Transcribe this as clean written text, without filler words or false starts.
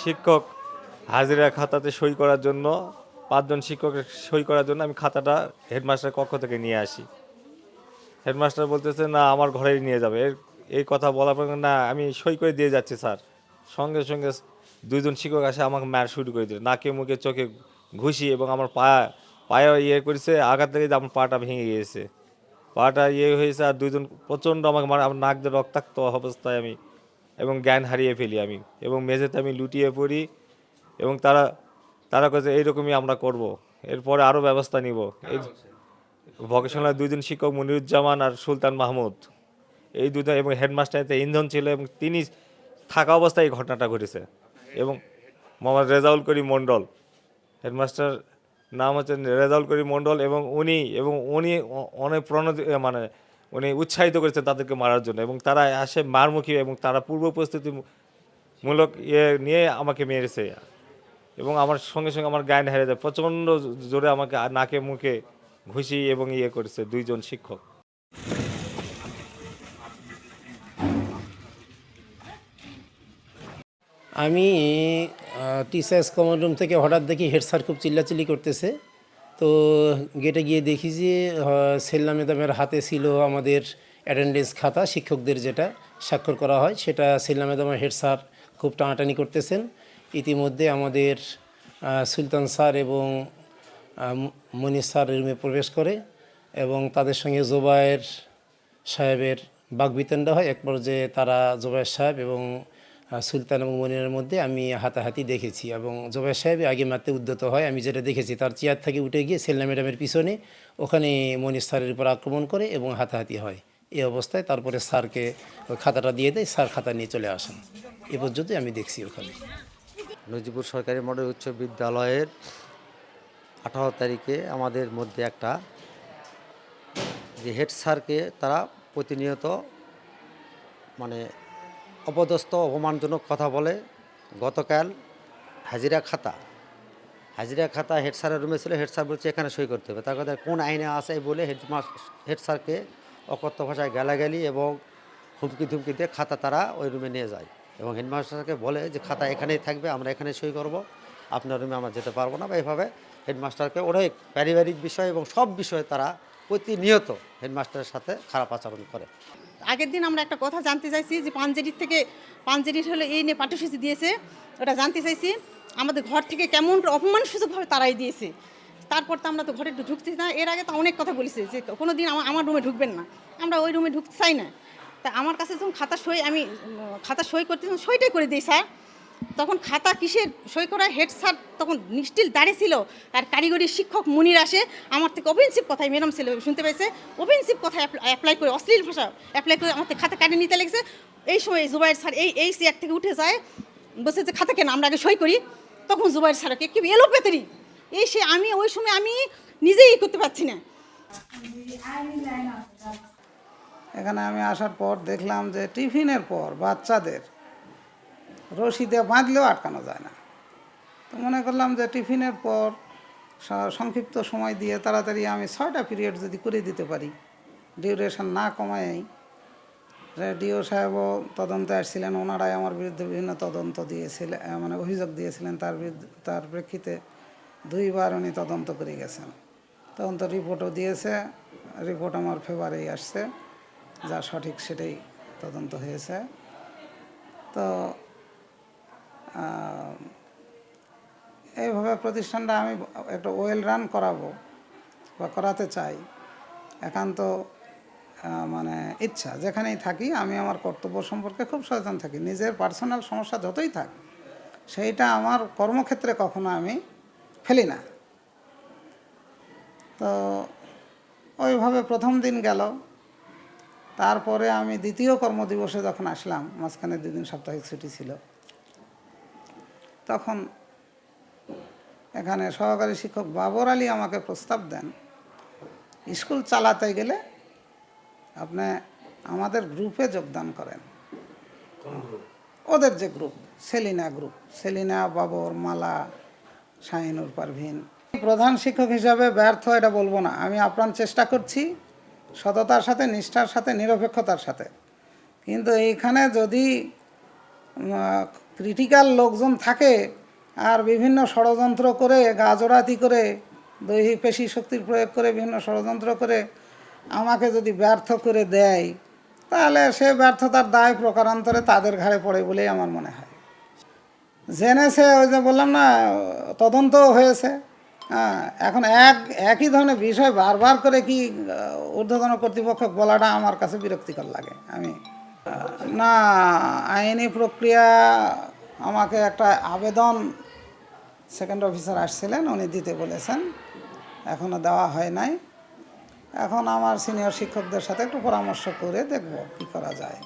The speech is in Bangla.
শিক্ষক হাজিরা খাতাতে সই করার জন্য ৫ জন শিক্ষকের সই করার জন্য আমি খাতাটা হেডমাস্টারের কক্ষ থেকে নিয়ে আসি। হেডমাস্টার বলতেছে, না আমার ঘরেই নিয়ে যাবে। এই কথা বলার পর, না আমি সই করে দিয়ে যাচ্ছি স্যার। সঙ্গে সঙ্গে ২ জন শিক্ষক আসে আমাকে মার শুরু করে দিল, নাকে মুখে চোখে ঘুষি, এবং আমার পায়ে করেছে, আঘাত লেগে আমার পাটা ভেঙে গিয়েছে। পাটা হয়েছে, আর ২ জন প্রচণ্ড আমাকে মার, আমার নাক দিয়ে রক্তাক্ত অবস্থায় আমি এবং জ্ঞান হারিয়ে ফেলি আমি, এবং মেঝেতে আমি লুটিয়ে পড়ি। এবং তারা তারা কাছে এইরকমই আমরা করব, এরপরে আরও ব্যবস্থা নিব। এই ভকেশনাল ২ জন শিক্ষক মনিরুজ্জামান আর সুলতান মাহমুদ, এই দুজন, এবং হেডমাস্টারতে ইন্ধন ছিল, এবং তিনি থাকা অবস্থায় এই ঘটনাটা ঘটেছে। এবং মোহাম্মদ রেজাউল করিম মণ্ডল, হেডমাস্টার নাম হচ্ছে রেজাউল করিম মণ্ডল, এবং উনি অনেক মানে উনি উৎসাহিত করেছেন তাদেরকে মারার জন্য, এবং তারা আসে মারমুখী, এবং তারা পূর্ব প্রস্তুতি মূলক নিয়ে আমাকে মেরেছে। এবং আমার সঙ্গে সঙ্গে আমার জ্ঞান হারিয়ে যায়, প্রচণ্ড জোরে আমাকে নাকে মুখে ঘুষি এবং করেছে ২ জন শিক্ষক। আমি টিচার্স কমন রুম থেকে হঠাৎ দেখি হেড স্যার খুব চিল্লাচিল্লি করতেছে। তো গেটে গিয়ে দেখি যে সেল্লা ম্যাডামের হাতে ছিল আমাদের অ্যাটেন্ডেন্স খাতা, শিক্ষকদের যেটা স্বাক্ষর করা হয়, সেটা সেল্লা ম্যাডামের হেড স্যার খুব টানাটানি করতেছেন। ইতিমধ্যে আমাদের সুলতান স্যার এবং মনির স্যার রুমে প্রবেশ করে, এবং তাদের সঙ্গে জোবায়ের সাহেবের বাগবিতণ্ডা হয়। এক পর্যায়ে তারা জোবায়ের সাহেব এবং সুলতান এবং মনিরের মধ্যে আমি হাতাহাতি দেখেছি, এবং জোবায়ের সাহেব আগে মারতে উদ্যত হয়। আমি যেটা দেখেছি, তার চেয়ার থেকে উঠে গিয়ে সেল্লা ম্যাডামের পিছনে ওখানে মনির স্যারের উপর আক্রমণ করে এবং হাতাহাতি হয়। এই অবস্থায় তারপরে স্যারকে ওই খাতাটা দিয়ে দেয়, স্যার খাতা নিয়ে চলে আসেন। এ পর্যন্তই আমি দেখছি ওখানে। নজিপুর সরকারি মডেল উচ্চ বিদ্যালয়ের ১৮ তারিখে আমাদের মধ্যে একটা যে হেড স্যারকে তারা প্রতিনিয়ত মানে অপদস্থ অপমানজনক কথা বলে। গতকাল হাজিরা খাতা হেড স্যারের রুমে ছিল। হেড স্যার বলছে এখানে সই করতে হবে, তার কথা কোন আইনে আছে বলে হেড স্যারকে অকথ্য ভাষায় গালাগালি এবং হুমকি ধুমকি দিয়ে খাতা তারা ওই রুমে নিয়ে যায়, এবং হেডমাস্টারকে বলে যে খাতা এখানেই থাকবে, আমরা এখানে সই করব, আপনার রুমে আমরা যেতে পারবো না। বা এইভাবে হেডমাস্টারকে অনেক পারিবারিক বিষয় এবং সব বিষয়ে তারা প্রতিনিয়ত হেডমাস্টারের সাথে খারাপ আচরণ করে। আগের দিন আমরা একটা কথা জানতে চাইছি যে পাঞ্জেরির হলে এই নিয়ে পাঠ্যসূচি দিয়েছে, ওটা জানতে চাইছি। আমাদের ঘর থেকে কেমন অপমানসূচকভাবে তারাই দিয়েছে। তারপর তো আমরা তো ঘরে ঢুকতে না, এর আগে তো অনেক কথা বলেছে যে কোনো দিন আমার রুমে ঢুকবেন না, আমরা ওই রুমে ঢুকতে চাই না। তা আমার কাছে যখন আমি খাতা সই করতে সইটাই করে দিই স্যার। তখন খাতা কিসের সই করা, হেড স্যার তখন নিষ্ঠিল দাঁড়িয়ে ছিল, আর কারিগরি শিক্ষক মুনির আসে আমার থেকে অফেন্সিভ কথায়, ম্যাডাম ছিল শুনতে পেয়েছে, অফেন্সিভ কথা অ্যাপ্লাই করে, অশ্লীল ভাষা অ্যাপ্লাই করে আমার থেকে খাতা কাটিয়ে নিতে লেগেছে। এই সময় জুবাইর স্যার এই চেয়ার থেকে উঠে যায়, বসে যে খাতা কেন আমরা আগে সই করি। তখন জুবাইর স্যারকে কি এলোপেতারি আমি ওই সময় আমি নিজেই করতে পারছি না। এখানে আমি আসার পর দেখলাম যে টিফিনের পর বাচ্চাদের রশিদে বাঁধলেও আটকানো যায় না। তো মনে করলাম যে টিফিনের পর সংক্ষিপ্ত সময় দিয়ে তাড়াতাড়ি আমি 6টা পিরিয়ড যদি করে দিতে পারি, ডিউরেশন না কমায়ই। ডিও সাহেবও তদন্তে আসছিলেন, ওনারাই আমার বিরুদ্ধে বিভিন্ন তদন্ত দিয়েছিলেন, মানে অভিযোগ দিয়েছিলেন। তার প্রেক্ষিতে 2বার উনি তদন্ত করে গেছেন, তদন্ত রিপোর্টও দিয়েছে। রিপোর্ট আমার ফেভারেই আসছে, যা সঠিক সেটাই তদন্ত হয়েছে। তো এইভাবে প্রতিষ্ঠানটা আমি একটা ওয়েল রান করাবো বা করাতে চাই, একান্ত মানে ইচ্ছা। যেখানেই থাকি আমি আমার কর্তব্য সম্পর্কে খুব সচেতন থাকি। নিজের পার্সোনাল সমস্যা যতই থাক, সেইটা আমার কর্মক্ষেত্রে কখনো আমি ফেলি না। তো ওইভাবে প্রথম দিন গেল। তারপরে আমি দ্বিতীয় কর্মদিবসে যখন আসলাম, মাঝখানে 2 দিন সাপ্তাহিক ছুটি ছিল, তখন এখানে সহকারী শিক্ষক বাবর আলী আমাকে প্রস্তাব দেন, স্কুল চালাতে গেলে আপনি আমাদের গ্রুপে যোগদান করেন। ওদের যে গ্রুপ, সেলিনা, বাবর, মালা, শাহিনুর পারভিন। প্রধান শিক্ষক হিসাবে ব্যর্থ এটা বলবো না, আমি আপ্রাণ চেষ্টা করছি, সততার সাথে, নিষ্ঠার সাথে, নিরপেক্ষতার সাথে। কিন্তু এইখানে যদি ক্রিটিক্যাল লোকজন থাকে আর বিভিন্ন ষড়যন্ত্র করে গাজোড়াতি করে দৈহিক পেশি শক্তির প্রয়োগ করে বিভিন্ন ষড়যন্ত্র করে আমাকে যদি ব্যর্থ করে দেয়, তাহলে সে ব্যর্থতার দায় প্রকারান্তরে তাদের ঘাড়ে পড়ে বলেই আমার মনে হয়। জেনেছে, ওই যে বললাম না, তদন্ত হয়েছে। হ্যাঁ, এখন একই ধরনের বিষয় বারবার করে কি ঊর্ধ্বতন কর্তৃপক্ষ বলাটা আমার কাছে বিরক্তিকর লাগে। আমি না, আইনি প্রক্রিয়া আমাকে একটা আবেদন সেকেন্ড অফিসার আসছিলেন, উনি দিতে বলেছেন, এখনও দেওয়া হয় নাই। এখন আমার সিনিয়র শিক্ষকদের সাথে একটু পরামর্শ করে দেখব কী করা যায়।